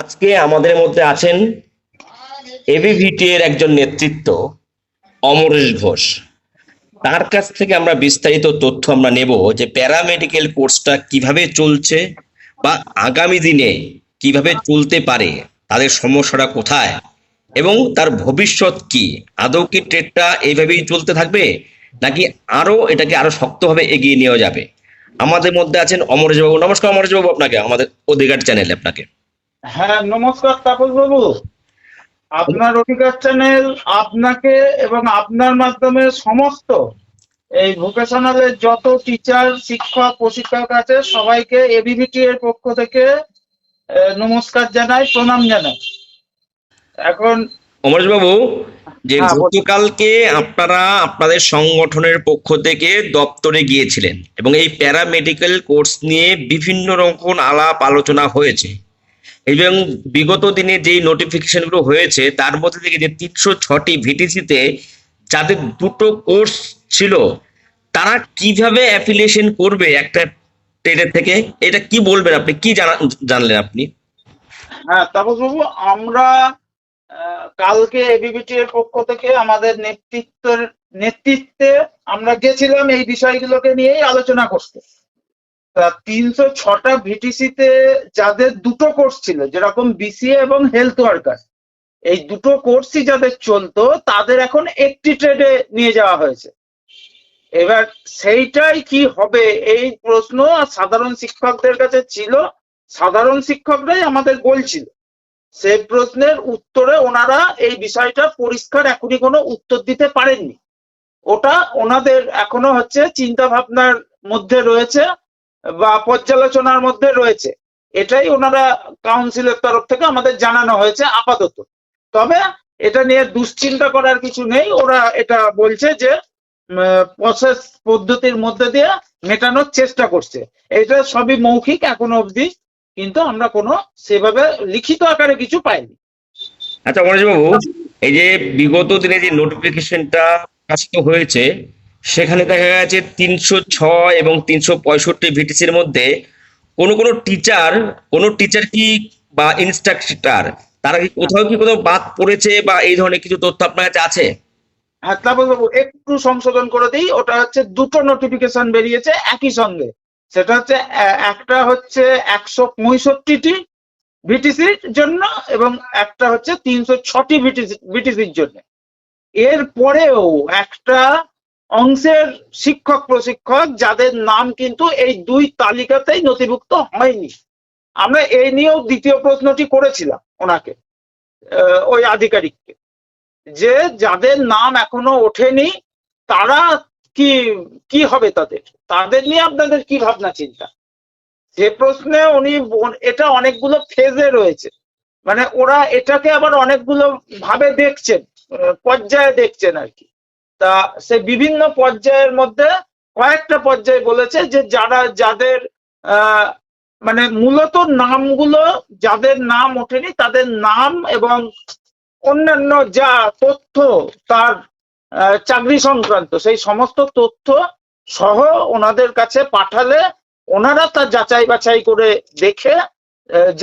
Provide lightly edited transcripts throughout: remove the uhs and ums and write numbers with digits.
আজকে আমাদের মধ্যে আছেন এবিভিটি এর একজন নেতৃত্ব অমরেশ ঘোষ। তার কাছ থেকে আমরা বিস্তারিত তথ্য আমরা নেব যে প্যারামেডিক্যাল কোর্সটা কিভাবে চলছে বা আগামী দিনে কিভাবে চলতে পারে, তাদের সমস্যাটা কোথায় এবং তার ভবিষ্যৎ কি। আদৌ কি ট্রেডটা এইভাবেই চলতে থাকবে নাকি এটাকে আরো শক্তভাবে এগিয়ে নেওয়া যাবে? আমাদের মধ্যে আছেন অমরেশ বাবু। নমস্কার অমরেশ বাবু, আপনাকে আমাদের অধিকার চ্যানেলে আপনাকে। হ্যাঁ, নমস্কার তাপস বাবু। আপনার অধিকার চ্যানেল আপনাকে এবং আপনার মাধ্যমে সমস্ত এই ভোকেশনালের যত টিচার, শিক্ষক, প্রশিক্ষক আছে সবাইকে এবিভিটি এর পক্ষ থেকে নমস্কার জানাই, প্রণাম জানাই। এখন অমরেশ বাবু, যে হ্যাঁ গতকালকে আপনারা আপনাদের সংগঠনের পক্ষ থেকে দপ্তরে গিয়েছিলেন এবং এই প্যারামেডিক্যাল কোর্স নিয়ে বিভিন্ন রকম আলাপ আলোচনা হয়েছে এবং বিগত দিনে যেই নোটিফিকেশনগুলো হয়েছে তার মধ্যে থেকে যে 306টি ভিটিসিতে যাদের দুটো কোর্স ছিল তারা কিভাবে অ্যাফিলিয়েশন করবে একটা ট্রেডের থেকে, এটা কি বলবেন আপনি? কি জানলেন আপনি? হ্যাঁ তাপস বাবু, আমরা কালকে এবিভিটি এর পক্ষ থেকে আমাদের নেতৃত্বে আমরা গেছিলাম এই বিষয়গুলোকে নিয়েই আলোচনা করতে। তা 306টা ভিটিসিতে যাদের দুটো কোর্স ছিল, যেরকম বিসিএ এবং হেলথ ওয়ার্কার, এই দুটো কোর্সই যাদের চলতো তাদের এখন একটি ট্রেডে নিয়ে যাওয়া হয়েছে। এবার সেইটাই কি হবে এই প্রশ্ন সাধারণ শিক্ষকদের কাছে ছিল। সাধারণ শিক্ষকরাই আমাদের বলছিল, সেই প্রশ্নের উত্তরে ওনারা এই বিষয়টা পরিষ্কার এখনই কোনো উত্তর দিতে পারেননি। ওটা ওনাদের এখনো হচ্ছে চিন্তা ভাবনার মধ্যে রয়েছে বা পর্যালোচনার মধ্যে রয়েছে। এটাই ওনারা কাউন্সিলের তরফ থেকে আমাদের জানানো হয়েছে আপাতত। তবে এটা নিয়ে দুশ্চিন্তা করার কিছু নেই, ওরা এটা বলছে যে প্রসেস পদ্ধতির মধ্যে দিয়ে মেটানোর চেষ্টা করছে। এটা সবই মৌখিক এখনো অবধি, কিন্তু আমরা কোনো সেভাবে লিখিত আকারে কিছু পাইনি। আচ্ছা অমরেশ বাবু, এই যে বিগত দিনে যে নোটিফিকেশনটা প্রকাশিত হয়েছে সেখানে দেখা গেছে 306 এবং 365 ভিটিসির মধ্যে কোনো টিচার কি বা ইনস্ট্রাক্টর তারা কি কোথাও বাদ পড়েছে বা এই ধরনের কিছু তথ্য আপনার কাছে আছে? হ্যাঁ তারপর বাবু, একটু সংশোধন করে দিই, ওটা হচ্ছে দুটো নোটিফিকেশন বেরিয়েছে একই সঙ্গে। সেটা হচ্ছে একটা হচ্ছে 165টি ভিটিসির জন্য এবং একটা হচ্ছে 306টি ভিটিসির জন্য। এর পরেও একটা অংশের শিক্ষক প্রশিক্ষক যাদের নাম কিন্তু এই দুই তালিকাতেই নথিভুক্ত হয়নি। আমরা এই নিয়েও দ্বিতীয় প্রশ্নটি করেছিলাম ওনাকে, ওই আধিকারিককে, যে যাদের নাম এখনো ওঠেনি তারা কি কি হবে, তাদের নিয়ে আপনাদের কি ভাবনা চিন্তা। যে প্রশ্নে উনি এটা অনেকগুলো ফেজে রয়েছে, মানে ওরা এটাকে আবার অনেকগুলো ভাবে দেখছেন, পর্যায়ে দেখছেন আর কি। তা সে বিভিন্ন পর্যায়ের মধ্যে কয়েকটা পর্যায়ে বলেছে যে যাদের মানে মূলত নামগুলো, যাদের নাম ওঠেনি তাদের নাম এবং অন্যান্য যা তথ্য তার চাকরি সংক্রান্ত সেই সমস্ত তথ্য সহ ওনাদের কাছে পাঠালে ওনারা তা যাচাই বাছাই করে দেখে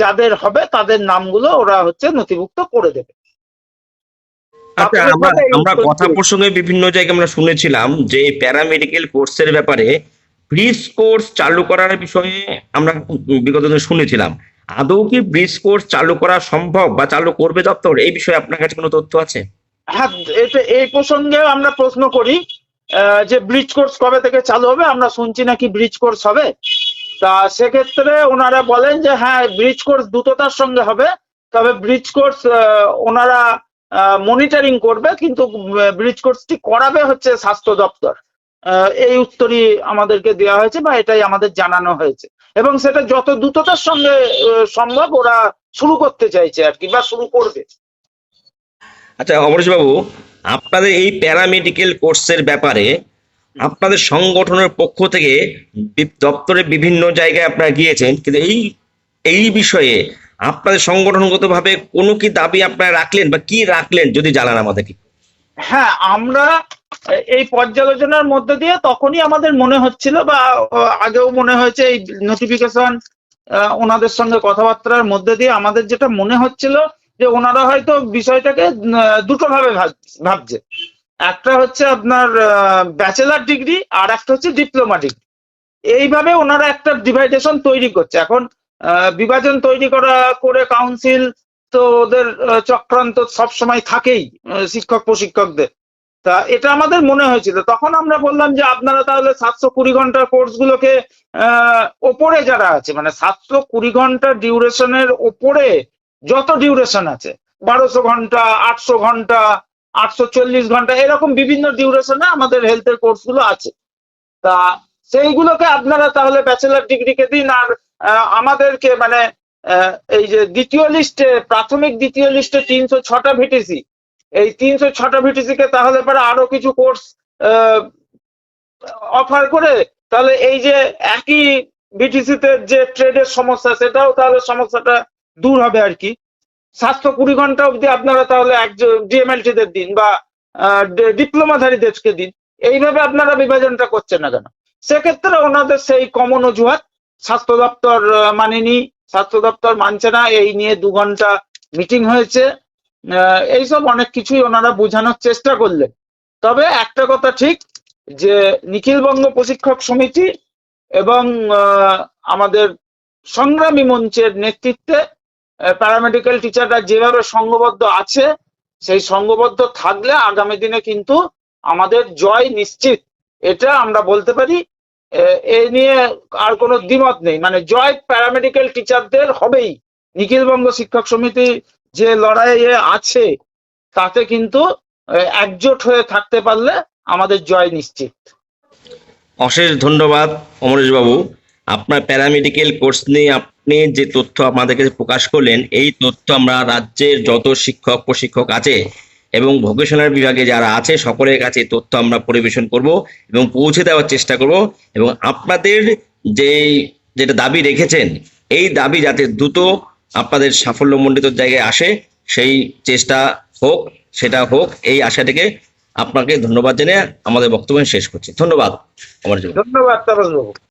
যাদের হবে তাদের নামগুলো ওরা হচ্ছে নথিভুক্ত করে দেবে। আচ্ছা, আমরা কথা প্রসঙ্গে বিভিন্ন জায়গায় আমরা শুনেছিলাম যে প্যারামেডিক্যাল কোর্সের ব্যাপারে ব্রিজ কোর্স চালু করার বিষয়ে আমরা বিগত দিনে শুনেছিলাম। আদৌ কি ব্রিজ কোর্স চালু করা সম্ভব বা চালু করবে দপ্তর? এই বিষয়ে আপনার কাছে কোনো তথ্য আছে? হ্যাঁ, এটা এই প্রসঙ্গে আমরা প্রশ্ন করি যে ব্রিজ কোর্স কবে থেকে চালু হবে। আমরা শুনছি নাকি ব্রিজ কোর্স হবে। তা সেক্ষেত্রে ওনারা বলেন যে হ্যাঁ, ব্রিজ কোর্স দ্রুততার সঙ্গে হবে, তবে ব্রিজ কোর্স ওনারা মনিটরিং করবে, কিন্তু ব্রিজ কোর্সটি করাবে হচ্ছে স্বাস্থ্য দপ্তর। এই উত্তরই আমাদেরকে দেওয়া হয়েছে বা এটাই আমাদের জানানো হয়েছে, এবং সেটা যত দ্রুততার সঙ্গে সম্ভব ওরা শুরু করতে চাইছে আর কি, বা শুরু করবে। আচ্ছা অমরেশ বাবু, আপনাদের এই প্যারামেডিক্যাল কোর্সের ব্যাপারে আপনাদের সংগঠনের পক্ষ থেকে দপ্তরে বিভিন্ন জায়গায় আপনারা গিয়েছেন, কিন্তু এই বিষয়ে আপনাদের সংগঠনগতভাবে কোনো কি দাবি আপনারা রাখলেন বা কি রাখলেন যদি জানান আমাদেরকে। হ্যাঁ, আমরা এই পর্যালোচনার মধ্যে দিয়ে তখনই আমাদের মনে হচ্ছিল বা আগেও মনে হয়েছে এই নোটিফিকেশন ওনাদের সঙ্গে কথাবার্তার মধ্যে দিয়ে আমাদের যেটা মনে হচ্ছিল যে ওনারা হয়তো বিষয়টাকে দুটো ভাবে ভাবছে। একটা হচ্ছে আপনার ব্যাচেলার ডিগ্রি, আর একটা হচ্ছে ডিপ্লোমা ডিগ্রি। এইভাবে ওনারা একটা ডিভাইডেশন তৈরি করছে। এখন বিভাজন তৈরি করে কাউন্সিল তো ওদের চক্রান্ত সবসময় থাকেই শিক্ষক প্রশিক্ষকদের। তা এটা আমাদের মনে হয়েছিল, তখন আমরা বললাম যে আপনারা তাহলে 720 ঘন্টার কোর্স গুলোকে ওপরে যারা আছে, মানে 720 ঘন্টা ডিউরেশনের ওপরে যত ডিউরেশন আছে, 1200 ঘন্টা, 800 ঘন্টা, 840 ঘন্টা, এরকম বিভিন্ন ডিউরেশনে আমাদের হেলথের কোর্স গুলো আছে। তা সেইগুলোকে আপনারা তাহলে ব্যাচেলার ডিগ্রিকে দিন, আর আমাদেরকে মানে এই যে দ্বিতীয় লিস্টে, প্রাথমিক দ্বিতীয় লিস্টে 306টা ভিটিসি, এই 306টা ভিটিসি কে তাহলে পরে আরো কিছু কোর্স অফার করে, তাহলে এই যে একই ভিটিসি তে যে ট্রেডের সমস্যা, সেটাও তাহলে সমস্যাটা দূর হবে আর কি। 720 ঘন্টা অবধি আপনারা তাহলে ডিএমএলটি দের দিন বা ডিপ্লোমাধারীদেরকে দিন। এইভাবে আপনারা বিভাজনটা করছেন না কেন? সেক্ষেত্রে ওনাদের সেই কমন অজুহাত, স্বাস্থ্য দপ্তর মানেনি, স্বাস্থ্য দপ্তর মানছে না, এই নিয়ে 2 ঘন্টা মিটিং হয়েছে, এইসব অনেক কিছুই ওনারা বোঝানোর চেষ্টা করলেন। তবে একটা কথা ঠিক, যে নিখিলবঙ্গ প্রশিক্ষক সমিতি এবং আমাদের সংগ্রামী মঞ্চের নেতৃত্বে প্যারামেডিক্যাল টিচাররা যেভাবে সংঘবদ্ধ আছে, সেই সংঘবদ্ধ থাকলে আগামী দিনে কিন্তু আমাদের জয় নিশ্চিত, এটা আমরা বলতে পারি। এ নিয়ে আর কোনো দ্বিমত নেই, মানে জয় প্যারামেডিক্যাল টিচারদের হবেই। নিখিলবঙ্গ শিক্ষক সমিতি যে লড়াইয়ে আছে, তাতে কিন্তু একজোট হয়ে থাকতে পারলে আমাদের জয় নিশ্চিত। অশেষ ধন্যবাদ অমরেশ বাবু। আপনার প্যারামেডিক্যাল কোর্স নিয়ে আপনি যে তথ্য আমাদের কাছে প্রকাশ করলেন, এই তথ্য আমরা রাজ্যের যত শিক্ষক প্রশিক্ষক আছে এবং ভোকেশনাল বিভাগে যারা আছে সকলের কাছে তথ্য আমরা পরিবেশন করব এবং পৌঁছে দেওয়ার চেষ্টা করব, এবং আপনাদের যেটা দাবি রেখেছেন, এই দাবি যাতে দ্রুত আপনাদের সাফল্যমণ্ডিত জায়গায় আসে, সেই চেষ্টা হোক, সেটা হোক, এই আশা থেকে আপনাকে ধন্যবাদ জানিয়ে আমাদের বক্তব্য শেষ করছি। ধন্যবাদ অমরেশ বাবু। ধন্যবাদ তাপস বাবু।